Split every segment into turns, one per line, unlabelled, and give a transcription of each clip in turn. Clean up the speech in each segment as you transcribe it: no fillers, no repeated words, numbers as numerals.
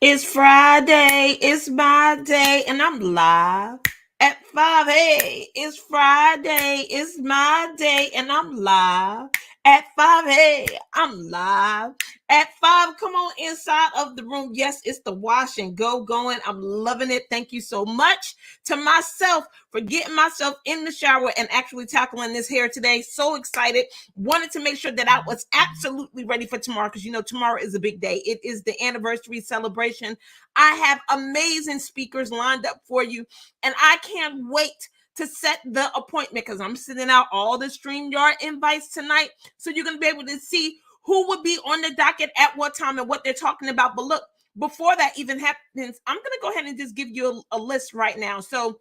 It's Friday, it's my day, and I'm live at 5. Hey, it's Friday, it's my day, and I'm live at 5. Hey, I'm live at 5. Come on inside of the room. Yes, it's the wash and go going. I'm loving it. Thank you so much to myself for getting myself in the shower and actually tackling this hair today. So excited. Wanted to make sure that I was absolutely ready for tomorrow because tomorrow is a big day. It is the anniversary celebration. I have amazing speakers lined up for you, and I can't wait to set the appointment because I'm sending out all the StreamYard invites tonight. So you're going to be able to see who would be on the docket at what time and what they're talking about. But look, before that even happens, I'm going to go ahead and just give you a list right now. So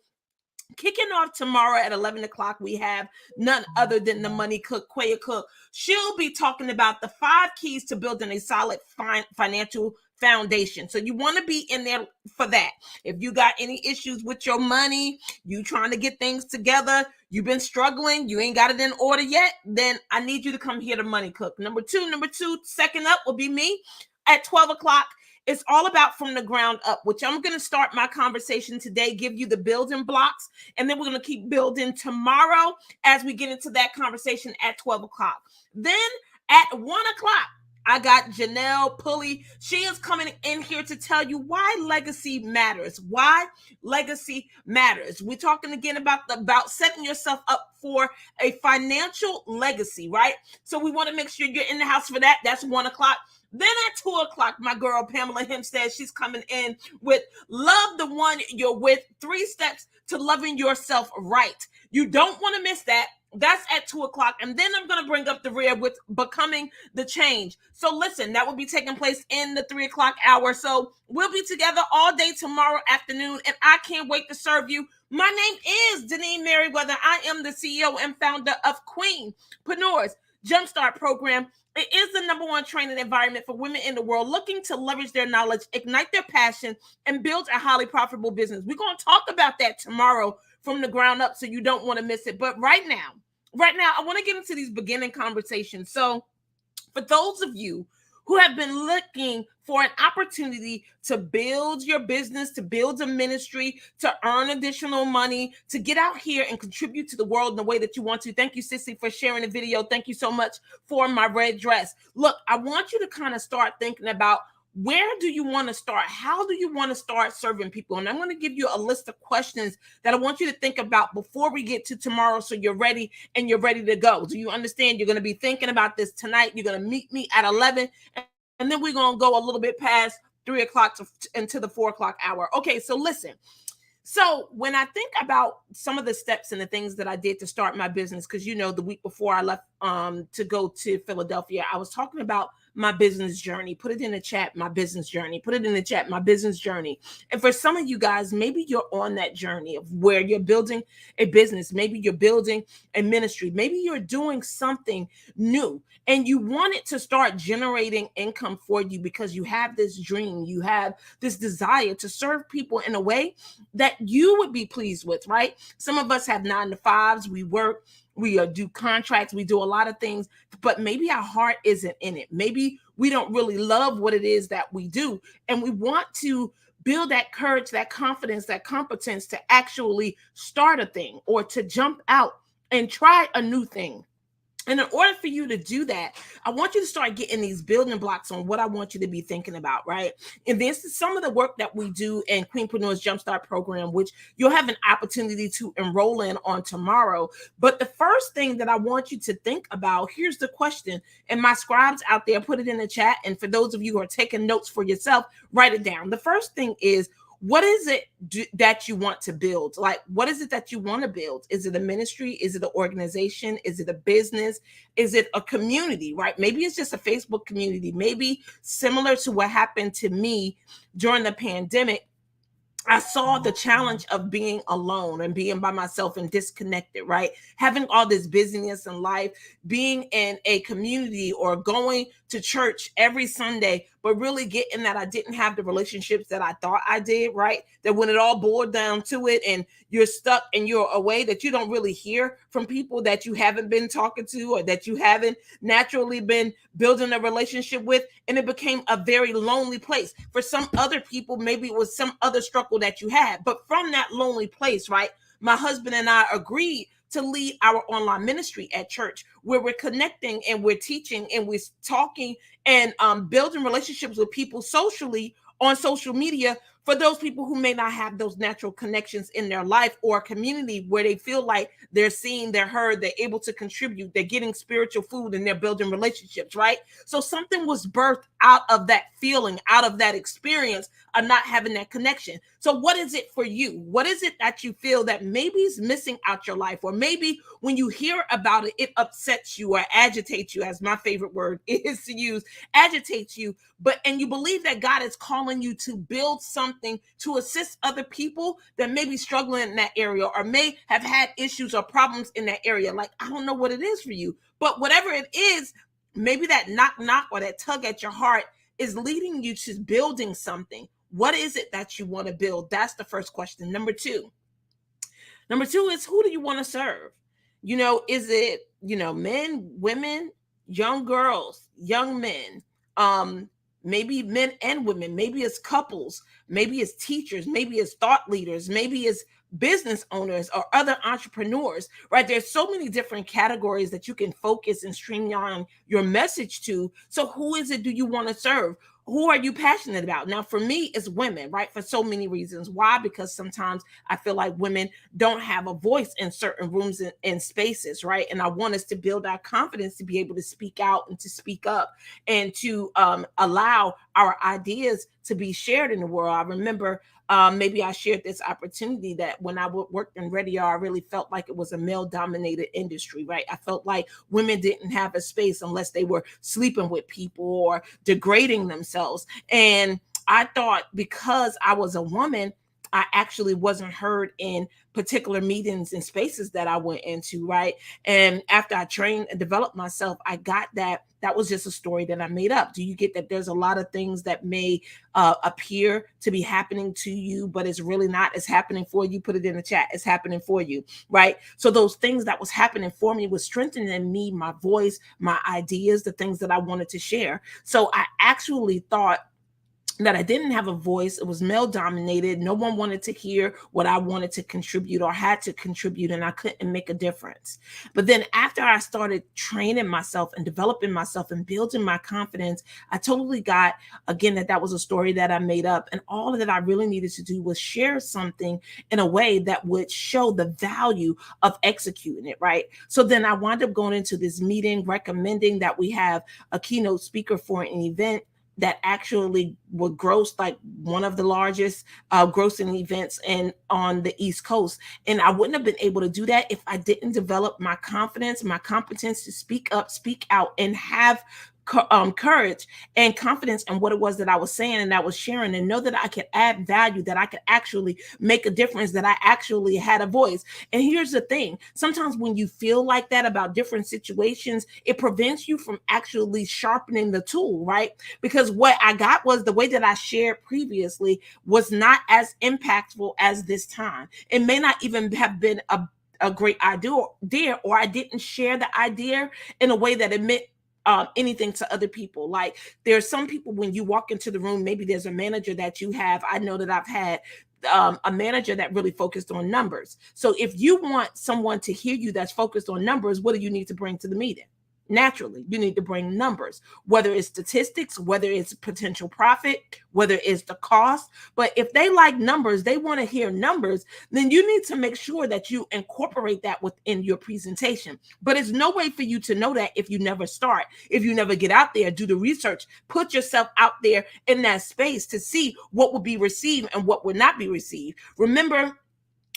kicking off tomorrow at 11 o'clock, we have none other than the money cook, Quaya Cook. She'll be talking about the 5 keys to building a solid financial foundation. So you want to be in there for that. If you got any issues with your money, you trying to get things together, you've been struggling, you ain't got it in order yet, then I need you to come here to Money Cook. Number two, second up will be me at 12 o'clock. It's all about from the ground up, which I'm going to start my conversation today, give you the building blocks, and then we're going to keep building tomorrow as we get into that conversation at 12 o'clock. Then at 1 o'clock, I got Janelle Pulley. She is coming in here to tell you why legacy matters. Why legacy matters. We're talking again about setting yourself up for a financial legacy, right? So we want to make sure you're in the house for that. That's 1 o'clock. Then at 2 o'clock, my girl Pamela Hempstead, she's coming in with Love the One You're With, 3 steps to loving yourself right. You don't want to miss that. That's at 2 o'clock. And then I'm going to bring up the rear with Becoming the Change. So listen, that will be taking place in the 3 o'clock hour. So we'll be together all day tomorrow afternoon, and I can't wait to serve you. My name is Deneen Merriweather. I am the CEO and founder of Queenpreneurs Jumpstart Program. It is the #1 training environment for women in the world looking to leverage their knowledge, ignite their passion, and build a highly profitable business. We're going to talk about that tomorrow from the ground up, so you don't want to miss it. But right now, I want to get into these beginning conversations. So for those of you who have been looking for an opportunity to build your business, to build a ministry, to earn additional money, to get out here and contribute to the world in the way that you want to. Thank you, Sissy, for sharing the video. Thank you so much for my red dress. Look, I want you to kind of start thinking about, where do you want to start? How do you want to start serving people? And I'm going to give you a list of questions that I want you to think about before we get to tomorrow, so you're ready and you're ready to go. Do you understand? You're going to be thinking about this tonight. You're going to meet me at 11, and then we're going to go a little bit past 3 o'clock into the 4 o'clock hour. Okay, so listen. So when I think about some of the steps and the things that I did to start my business, because the week before I left to go to Philadelphia, I was talking about my business journey. Put it in the chat, my business journey. Put it in the chat, my business journey. And for some of you guys, maybe you're on that journey of where you're building a business. Maybe you're building a ministry. Maybe you're doing something new and you want it to start generating income for you because you have this dream, you have this desire to serve people in a way that you would be pleased with, right? Some of us have 9-to-5s. We work, we do contracts, we do a lot of things, but maybe our heart isn't in it. Maybe we don't really love what it is that we do. And we want to build that courage, that confidence, that competence to actually start a thing or to jump out and try a new thing. And in order for you to do that, I want you to start getting these building blocks on what I want you to be thinking about, right? And this is some of the work that we do in Queenpreneurs Jumpstart Program, which you'll have an opportunity to enroll in on tomorrow. But the first thing that I want you to think about, here's the question, and my scribes out there, put it in the chat. And for those of you who are taking notes for yourself, write it down. The first thing is, what is it that you want to build? Like, what is it that you want to build? Is it a ministry? Is it an organization? Is it a business? Is it a community, right? Maybe it's just a Facebook community. Maybe similar to what happened to me during the pandemic, I saw the challenge of being alone and being by myself and disconnected, right? Having all this busyness in life, being in a community or going to church every Sunday, but really getting that I didn't have the relationships that I thought I did, right? That when it all boiled down to it and you're stuck and you're away, that you don't really hear from people that you haven't been talking to or that you haven't naturally been building a relationship with. And it became a very lonely place. For some other people, maybe it was some other struggle that you had. But from that lonely place, right, my husband and I agreed to lead our online ministry at church, where we're connecting and we're teaching and we're talking and building relationships with people socially on social media, for those people who may not have those natural connections in their life or a community where they feel like they're seen, they're heard, they're able to contribute, they're getting spiritual food, and they're building relationships, right? So something was birthed out of that feeling, out of that experience of not having that connection. So what is it for you? What is it that you feel that maybe is missing out your life? Or maybe when you hear about it, it upsets you or agitates you, as my favorite word is to use, agitates you, and you believe that God is calling you to build something to assist other people that may be struggling in that area or may have had issues or problems in that area. Like, I don't know what it is for you, but whatever it is, maybe that knock or that tug at your heart is leading you to building something. What is it that you want to build? That's the first question. Number two is, who do you want to serve? Is it, men, women, young girls, young men, maybe men and women, maybe it's couples, maybe it's teachers, maybe it's thought leaders, maybe it's business owners or other entrepreneurs, right? There's so many different categories that you can focus and streamline your message to. So who is it do you want to serve? Who are you passionate about? Now, for me, it's women, right? For so many reasons. Why? Because sometimes I feel like women don't have a voice in certain rooms and spaces, right? And I want us to build our confidence to be able to speak out and to speak up and to allow our ideas to be shared in the world. I remember maybe I shared this opportunity that when I worked in radio, I really felt like it was a male-dominated industry, right? I felt like women didn't have a space unless they were sleeping with people or degrading themselves. And I thought because I was a woman, I actually wasn't heard in particular meetings and spaces that I went into, right? And after I trained and developed myself, I got that was just a story that I made up. Do you get that there's a lot of things that may appear to be happening to you, but it's really not? It's happening for you. Put it in the chat. It's happening for you, right? So those things that was happening for me was strengthening me, my voice, my ideas, the things that I wanted to share. So I actually thought that I didn't have a voice. It was male dominated. No one wanted to hear what I wanted to contribute or had to contribute, and I couldn't make a difference. But then after I started training myself and developing myself and building my confidence, I totally got, again, that was a story that I made up. And all that I really needed to do was share something in a way that would show the value of executing it, right? So then I wound up going into this meeting recommending that we have a keynote speaker for an event that actually would gross like one of the largest grossing events on the East Coast. And I wouldn't have been able to do that if I didn't develop my confidence, my competence to speak up, speak out, and have courage and confidence in what it was that I was saying and I was sharing, and know that I could add value, that I could actually make a difference, that I actually had a voice. And here's the thing. Sometimes when you feel like that about different situations, it prevents you from actually sharpening the tool, right? Because what I got was the way that I shared previously was not as impactful as this time. It may not even have been a great idea, or I didn't share the idea in a way that it meant anything to other people. Like, there's some people, when you walk into the room, maybe there's a manager that you have. I know that I've had a manager that really focused on numbers. So if you want someone to hear you that's focused on numbers, what do you need to bring to the meeting? Naturally, you need to bring numbers, whether it's statistics, whether it's potential profit, whether it's the cost. But if they like numbers, they want to hear numbers, then you need to make sure that you incorporate that within your presentation. But there's no way for you to know that if you never start, if you never get out there, do the research, put yourself out there in that space to see what will be received and what will not be received. Remember,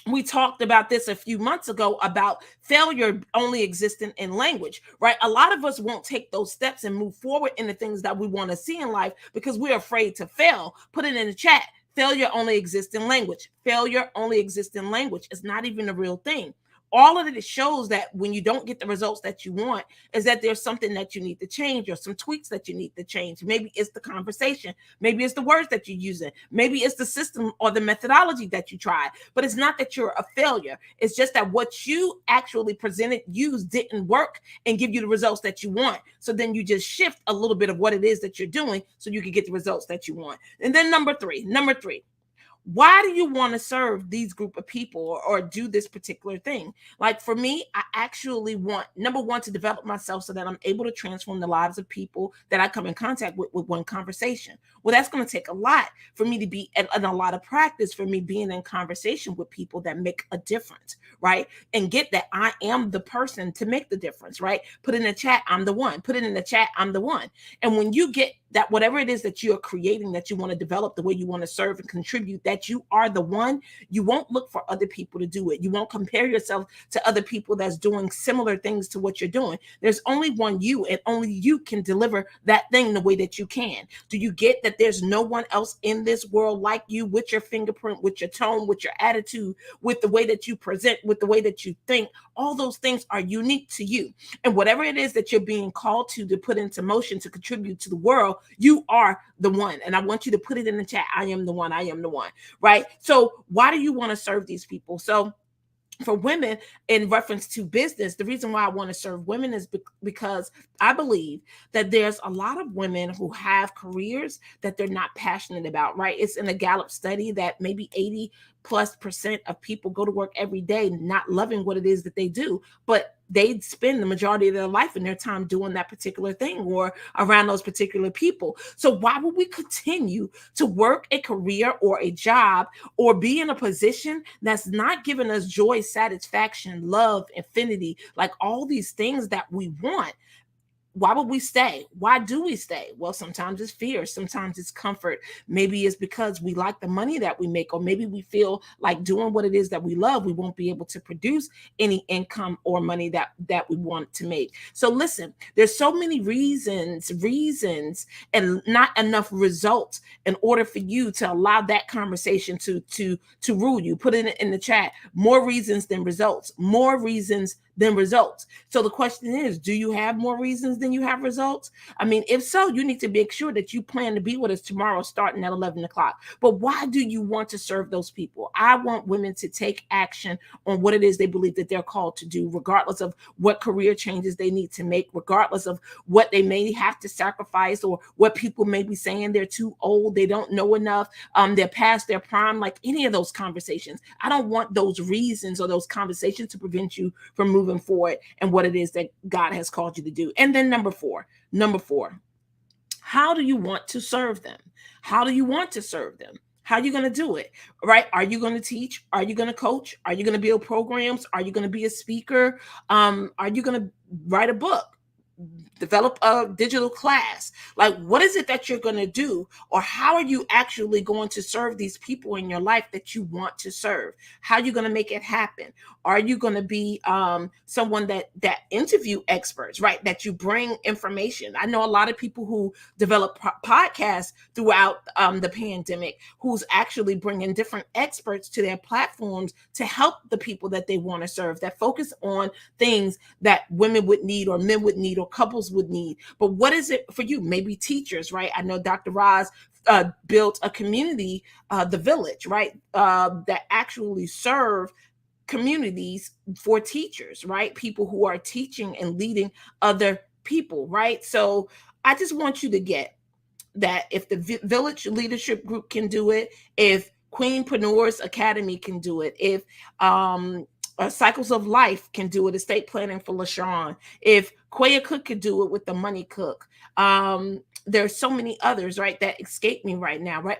we talked about this a few months ago about failure only existing in language, right? A lot of us won't take those steps and move forward in the things that we want to see in life because we're afraid to fail. Put it in the chat. Failure only exists in language. Failure only exists in language. It's not even a real thing. all of it shows that when you don't get the results that you want, is that there's something that you need to change or some tweaks that you need to change. Maybe it's the conversation, maybe it's the words that you're using, maybe it's the system or the methodology that you tried. But it's not that you're a failure. It's just that what you actually presented, used, didn't work and give you the results that you want. So then you just shift a little bit of what it is that you're doing so you can get the results that you want. And then number three, why do you want to serve these group of people or do this particular thing? Like for me, I actually want, number one, to develop myself so that I'm able to transform the lives of people that I come in contact with one conversation. Well, that's going to take a lot for me to be and a lot of practice for me being in conversation with people that make a difference, right? And get that I am the person to make the difference, right? Put in the chat, I'm the one. Put it in the chat, I'm the one. And when you get that, whatever it is that you're creating, that you want to develop, the way you want to serve and contribute, that you are the one, you won't look for other people to do it. You won't compare yourself to other people that's doing similar things to what you're doing. There's only one you, and only you can deliver that thing the way that you can. Do you get that there's no one else in this world like you, with your fingerprint, with your tone, with your attitude, with the way that you present, with the way that you think? All those things are unique to you. And whatever it is that you're being called to put into motion, to contribute to the world, you are the one. And I want you to put it in the chat. I am the one. I am the one. Right? So why do you want to serve these people? So for women, in reference to business, the reason why I want to serve women is because I believe that there's a lot of women who have careers that they're not passionate about, right? It's in a Gallup study that maybe 80+% of people go to work every day not loving what it is that they do, but they spend the majority of their life and their time doing that particular thing or around those particular people. So why would we continue to work a career or a job or be in a position that's not giving us joy, satisfaction, love, affinity, like all these things that we want? Why would we stay? Why do we stay? Well, sometimes it's fear. Sometimes it's comfort. Maybe it's because we like the money that we make, or maybe we feel like doing what it is that we love, we won't be able to produce any income or money that we want to make. So listen, there's so many reasons, and not enough results in order for you to allow that conversation to rule you. Put it in the chat. More reasons than results. More reasons than results. So the question is, do you have more reasons than you have results? I mean, if so, you need to make sure that you plan to be with us tomorrow starting at 11 o'clock. But why do you want to serve those people? I want women to take action on what it is they believe that they're called to do, regardless of what career changes they need to make, regardless of what they may have to sacrifice, or what people may be saying they're too old, they don't know enough, they're past their prime, like any of those conversations. I don't want those reasons or those conversations to prevent you from moving forward and what it is that God has called you to do. And then number four, how do you want to serve them? How do you want to serve them? How are you going to do it? Right? Are you going to teach? Are you going to coach? Are you going to build programs? Are you going to be a speaker? Are you going to write a book? Develop a digital class? Like, what is it that you're going to do? Or how are you actually going to serve these people in your life that you want to serve? How are you going to make it happen? Are you going to be someone that interview experts, right? That you bring information. I know a lot of people who develop podcasts throughout the pandemic, who's actually bringing different experts to their platforms to help the people that they want to serve, that focus on things that women would need, or men would need, or couples would need. But what is it for you? Maybe teachers, right? I know Dr. Roz built a community, The Village, right? That actually serve communities for teachers, right? People who are teaching and leading other people, right? So I just want you to get that if the Village Leadership Group can do it, if Queenpreneurs Academy can do it, if Cycles of Life can do it, estate planning for LaShawn, if Quaya Cook could do it with the Money Cook, there's so many others, right, that escape me right now, right?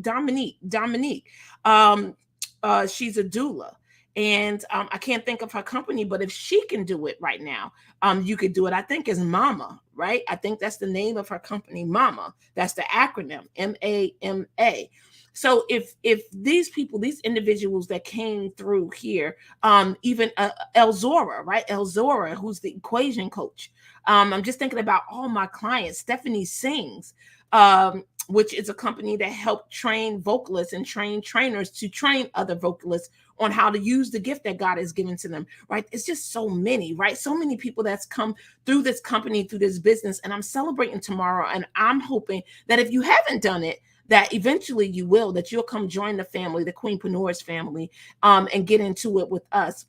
Dominique, she's a doula, and I can't think of her company, but if she can do it right now, you could do it. I think it's Mama, right? I think that's the name of her company, Mama. That's the acronym, MAMA. So if these people, these individuals that came through here, even Elzora, right? Elzora, who's the equation coach. I'm just thinking about all my clients. Stephanie Sings, which is a company that helped train vocalists and train trainers to train other vocalists on how to use the gift that God has given to them, right? It's just so many, right? So many people that's come through this company, through this business, and I'm celebrating tomorrow. And I'm hoping that if you haven't done it, that eventually you will, that you'll come join the family, the Queenpreneurs family, and get into it with us.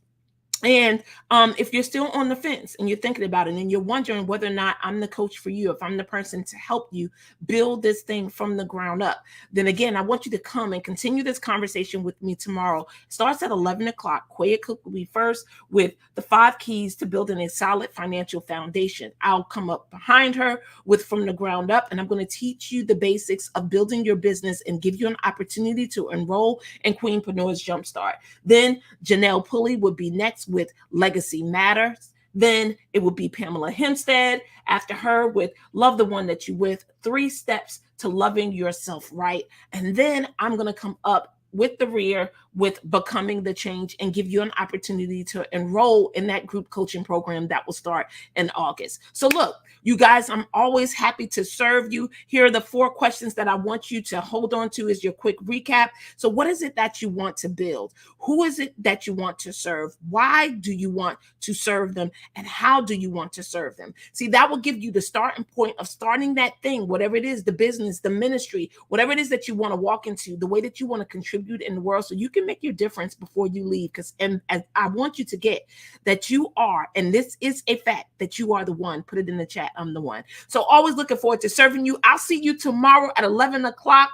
And if you're still on the fence and you're thinking about it and you're wondering whether or not I'm the coach for you, if I'm the person to help you build this thing from the ground up, then again, I want you to come and continue this conversation with me tomorrow. It starts at 11 o'clock. Quaya Cook will be first with the 5 keys to building a solid financial foundation. I'll come up behind her with from the ground up, and I'm going to teach you the basics of building your business and give you an opportunity to enroll in Queenpreneurs Jumpstart. Then Janelle Pulley would be next with Legacy Matters. Then it will be Pamela Hempstead after her with Love the One That You With, 3 steps to loving yourself right. And then I'm going to come up with the rear with Becoming the Change and give you an opportunity to enroll in that group coaching program that will start in August. So look, you guys, I'm always happy to serve you. Here are the 4 questions that I want you to hold on to as your quick recap. So what is it that you want to build? Who is it that you want to serve? Why do you want to serve them? And how do you want to serve them? See, that will give you the starting point of starting that thing, whatever it is, the business, the ministry, whatever it is that you want to walk into, the way that you want to contribute in the world so you can make your difference before you leave. Because and I want you to get that you are, and this is a fact, that you are the one. Put it in the chat. I'm the one. So always looking forward to serving you. I'll see you tomorrow at 11 o'clock.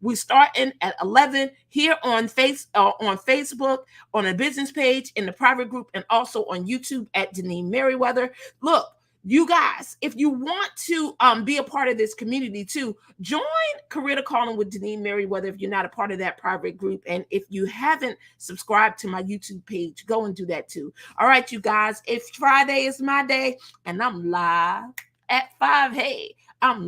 We start in at 11 here on Facebook, on a business page, in the private group, and also on YouTube at Deneen Merriweather. Look, you guys, if you want to be a part of this community too, join Career to Calling with Deneen Merriweather if you're not a part of that private group. And if you haven't subscribed to my YouTube page, go and do that too. All right, you guys, if Friday is my day and I'm live at 5, hey, I'm